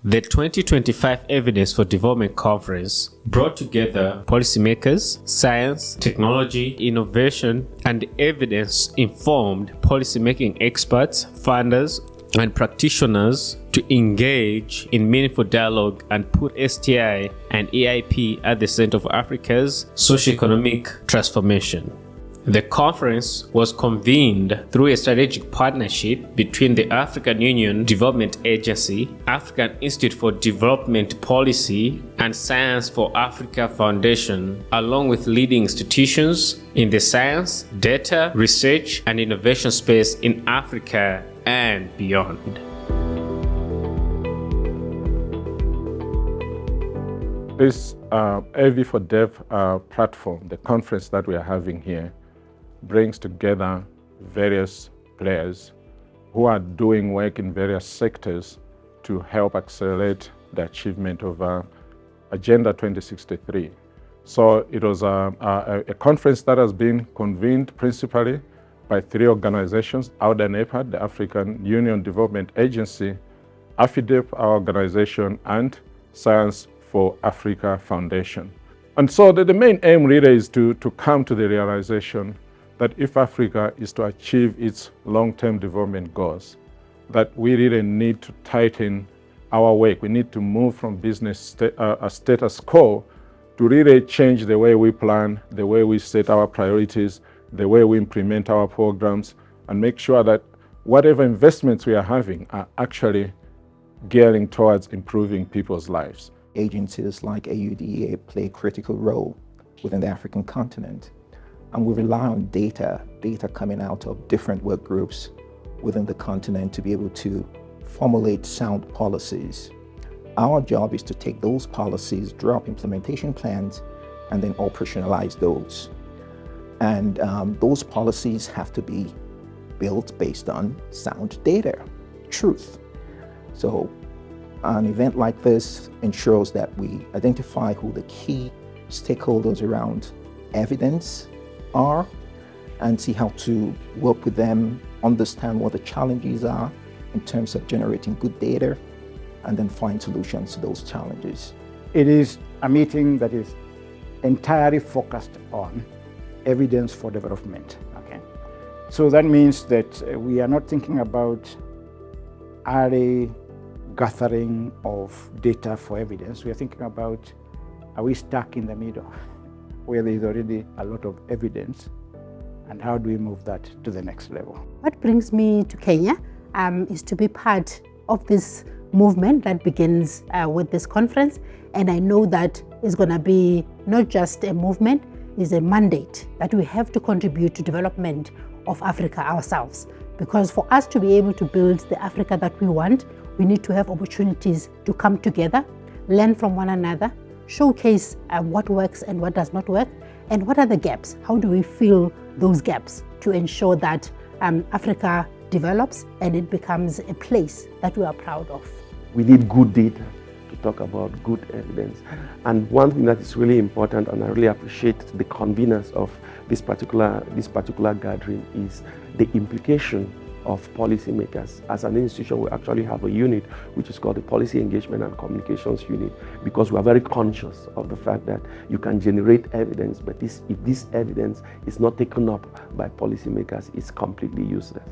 The 2025 Evidence for Development Conference brought together policymakers, science, technology, innovation, and evidence-informed policymaking experts, funders, and practitioners to engage in meaningful dialogue and put STI and EIP at the center of Africa's socioeconomic transformation. The conference was convened through a strategic partnership between the African Union Development Agency, African Institute for Development Policy, and Science for Africa Foundation, along with leading institutions in the science, data, research, and innovation space in Africa and beyond. This AFIDEP platform, the conference that we are having here, brings together various players who are doing work in various sectors to help accelerate the achievement of Agenda 2063. So it was a conference that has been convened principally by three organizations: AUDA-NEPAD, the African Union Development Agency, AFIDEP, our organization, and Science for Africa Foundation. And so the main aim really is to come to the realization that if Africa is to achieve its long-term development goals, that we really need to tighten our work. We need to move from business status quo to really change the way we plan, the way we set our priorities, the way we implement our programs, and make sure that whatever investments we are having are actually gearing towards improving people's lives. Agencies like AUDA play a critical role within the African continent. And we rely on data coming out of different work groups within the continent to be able to formulate sound policies. Our job is to take those policies, draw up implementation plans, and then operationalize those. And those policies have to be built based on sound data, truth. So an event like this ensures that we identify who the key stakeholders around evidence are and see how to work with them, understand what the challenges are in terms of generating good data, and then find solutions to those challenges. It is a meeting that is entirely focused on evidence for development. Okay, so that means that we are not thinking about early gathering of data for evidence. We are thinking about, are we stuck in the middle where there is already a lot of evidence, and how do we move that to the next level? What brings me to Kenya is to be part of this movement that begins with this conference. And I know that it's going to be not just a movement, it's a mandate that we have to contribute to development of Africa ourselves. Because for us to be able to build the Africa that we want, we need to have opportunities to come together, learn from one another, showcase what works and what does not work, and what are the gaps. How do we fill those gaps to ensure that Africa develops and it becomes a place that we are proud of. We need good data to talk about good evidence. And one thing that is really important, and I really appreciate the conveners of this particular gathering, is the implication of policymakers. As an institution, we actually have a unit which is called the Policy Engagement and Communications Unit, because we are very conscious of the fact that you can generate evidence, but if this evidence is not taken up by policymakers, it's completely useless.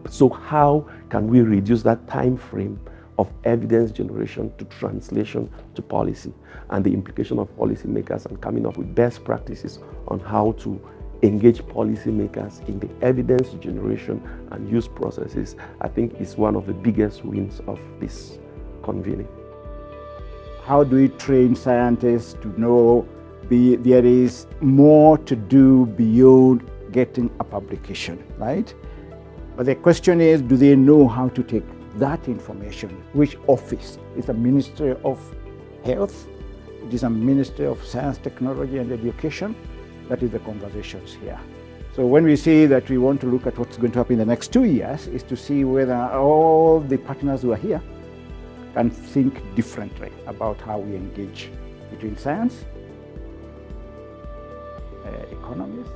So how can we reduce that time frame of evidence generation to translation to policy, and the implication of policymakers and coming up with best practices on how to engage policymakers in the evidence generation and use processes, I think is one of the biggest wins of this convening. How do we train scientists to know there is more to do beyond getting a publication, right? But the question is, do they know how to take that information? Which office? Is a Ministry of Health? It is a Ministry of Science, Technology and Education? That is the conversations here. So when we say that we want to look at what's going to happen in the next 2 years, is to see whether all the partners who are here can think differently about how we engage between science, economists,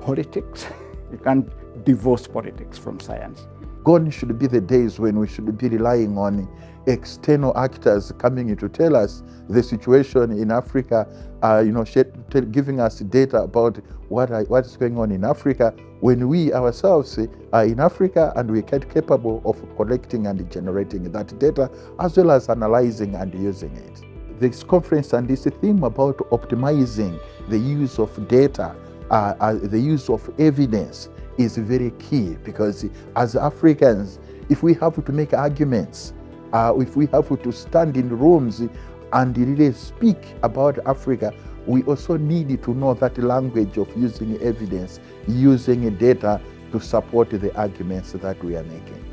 politics. You can't divorce politics from science. Gone should be the days when we should be relying on external actors coming in to tell us the situation in Africa, giving us data about what is going on in Africa, when we ourselves are in Africa and we are capable of collecting and generating that data, as well as analyzing and using it. This conference and this theme about optimizing the use of data, the use of evidence, is very key, because as Africans, if we have to make arguments, if we have to stand in rooms and really speak about Africa, we also need to know that language of using evidence, using data to support the arguments that we are making.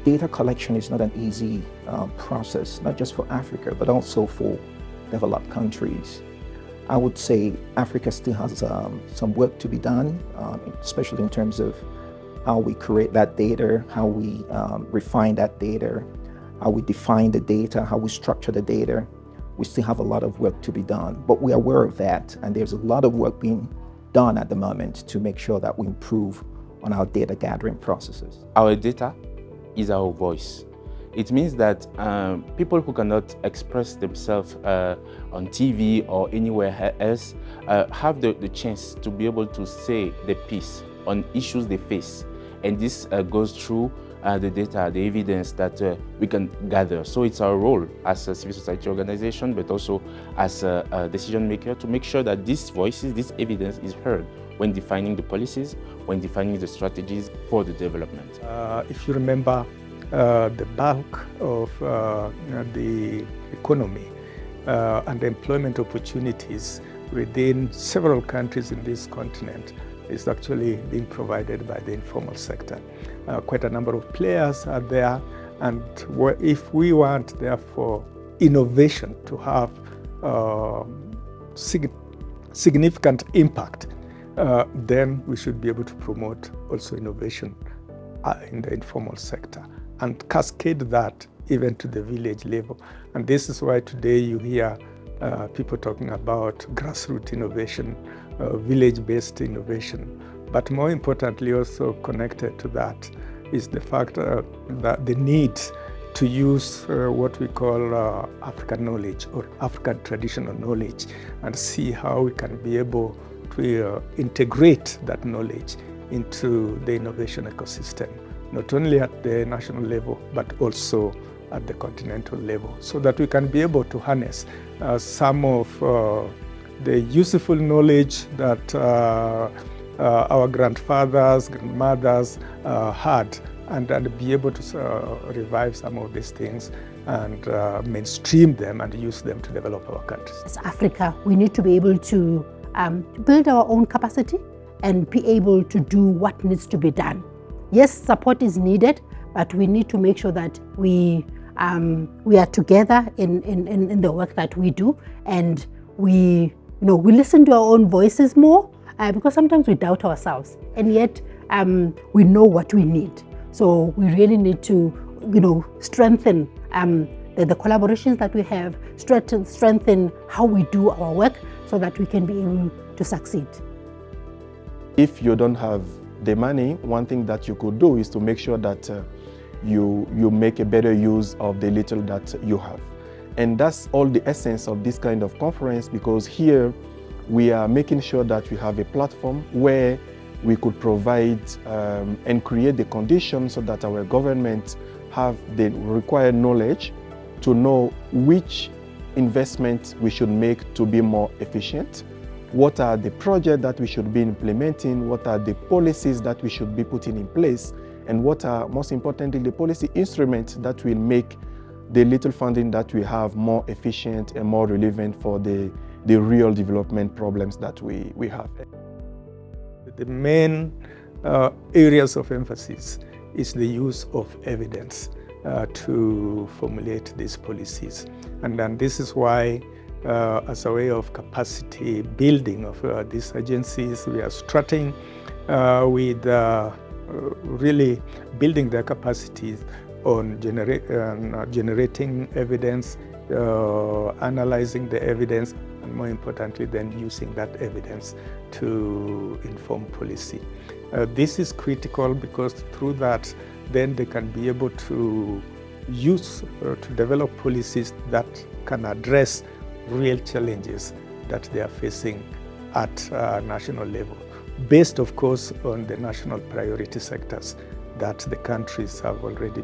Data collection is not an easy process, not just for Africa, but also for developed countries. I would say Africa still has some work to be done, especially in terms of how we create that data, how we refine that data, how we define the data, how we structure the data. We still have a lot of work to be done, but we're aware of that, and there's a lot of work being done at the moment to make sure that we improve on our data gathering processes. Our data is our voice. It means that people who cannot express themselves on TV or anywhere else have the chance to be able to say the piece on issues they face. And this goes through the data, the evidence that we can gather. So it's our role as a civil society organization, but also as a decision maker, to make sure that these voices, this evidence is heard when defining the policies, when defining the strategies for the development. If you remember, the bulk of the economy and the employment opportunities within several countries in this continent is actually being provided by the informal sector. Quite a number of players are there, and if we want, therefore, innovation to have significant impact, then we should be able to promote also innovation in the informal sector and cascade that even to the village level. And this is why today you hear people talking about grassroots innovation, village-based innovation. But more importantly, also connected to that is the fact that the need to use what we call African knowledge or African traditional knowledge, and see how we can be able to integrate that knowledge into the innovation ecosystem, not only at the national level, but also at the continental level, so that we can be able to harness some of the useful knowledge that our grandfathers, grandmothers had, and be able to revive some of these things and mainstream them and use them to develop our countries. As Africa, we need to be able to build our own capacity and be able to do what needs to be done. Yes, support is needed, but we need to make sure that we are together in the work that we do, and we listen to our own voices more, because sometimes we doubt ourselves, and yet we know what we need. So we really need to strengthen the collaborations that we have, strengthen how we do our work, so that we can be able to succeed. If you don't have the money, one thing that you could do is to make sure that you make a better use of the little that you have. And that's all the essence of this kind of conference, because here we are making sure that we have a platform where we could provide and create the conditions so that our government have the required knowledge to know which investments we should make to be more efficient, what are the projects that we should be implementing, what are the policies that we should be putting in place, and what are, most importantly, the policy instruments that will make the little funding that we have more efficient and more relevant for the real development problems that we have. The main areas of emphasis is the use of evidence to formulate these policies. And then this is why, as a way of capacity building of these agencies, we are starting with really building their capacities on generating evidence, analyzing the evidence, and more importantly, then using that evidence to inform policy. This is critical because through that, then they can be able to use to develop policies that can address real challenges that they are facing at national level, based, of course, on the national priority sectors that the countries have already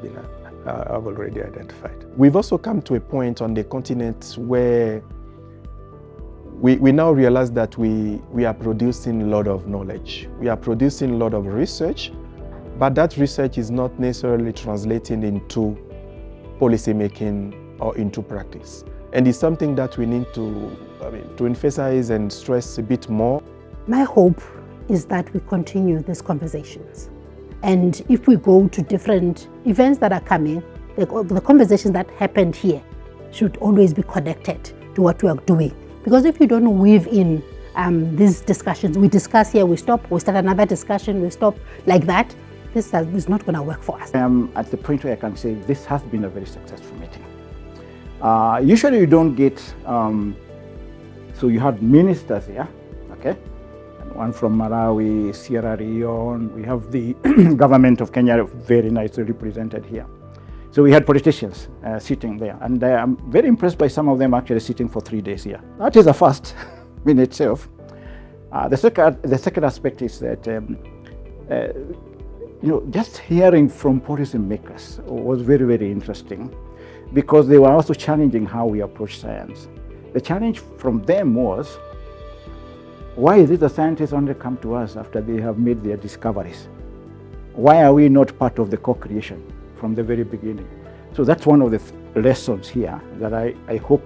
identified. We've also come to a point on the continent where we now realize that we are producing a lot of knowledge. We are producing a lot of research, but that research is not necessarily translating into policy making or into practice. And it's something that we need to emphasize and stress a bit more. My hope is that we continue these conversations. And if we go to different events that are coming, the conversations that happened here should always be connected to what we are doing. Because if you don't weave in these discussions, we discuss here, we stop, we start another discussion, we stop, like that, this is not going to work for us. I am at the point where I can say this has been a very successful meeting. Usually you don't get, so you had ministers here, okay? And one from Malawi, Sierra Leone, we have the government of Kenya very nicely represented here. So we had politicians sitting there, and I'm very impressed by some of them actually sitting for 3 days here. That is a first in itself. The second aspect is that just hearing from policymakers was very, very interesting, because they were also challenging how we approach science. The challenge from them was, why is it the scientists only come to us after they have made their discoveries? Why are we not part of the co-creation from the very beginning? So that's one of the lessons here that I hope,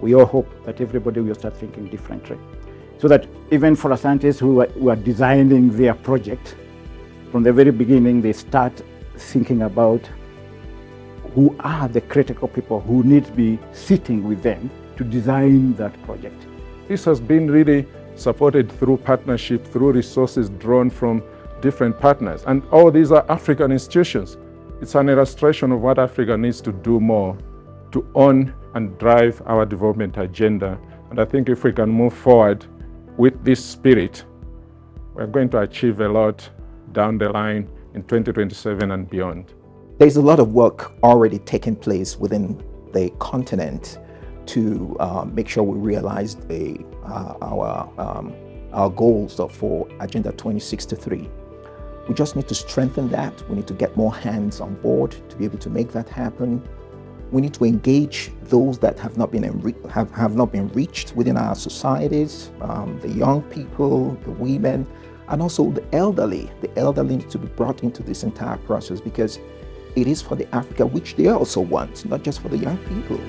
we all hope that everybody will start thinking differently. So that even for the scientists who are designing their project, from the very beginning, they start thinking about who are the critical people who need to be sitting with them to design that project. This has been really supported through partnership, through resources drawn from different partners. And all these are African institutions. It's an illustration of what Africa needs to do more to own and drive our development agenda. And I think if we can move forward with this spirit, we're going to achieve a lot down the line in 2027 and beyond. There's a lot of work already taking place within the continent to make sure we realize our goals for Agenda 2063. We just need to strengthen that. We need to get more hands on board to be able to make that happen. We need to engage those that have not been reached within our societies, the young people, the women, and also the elderly. The elderly need to be brought into this entire process, because it is for the Africa which they also want, not just for the young people.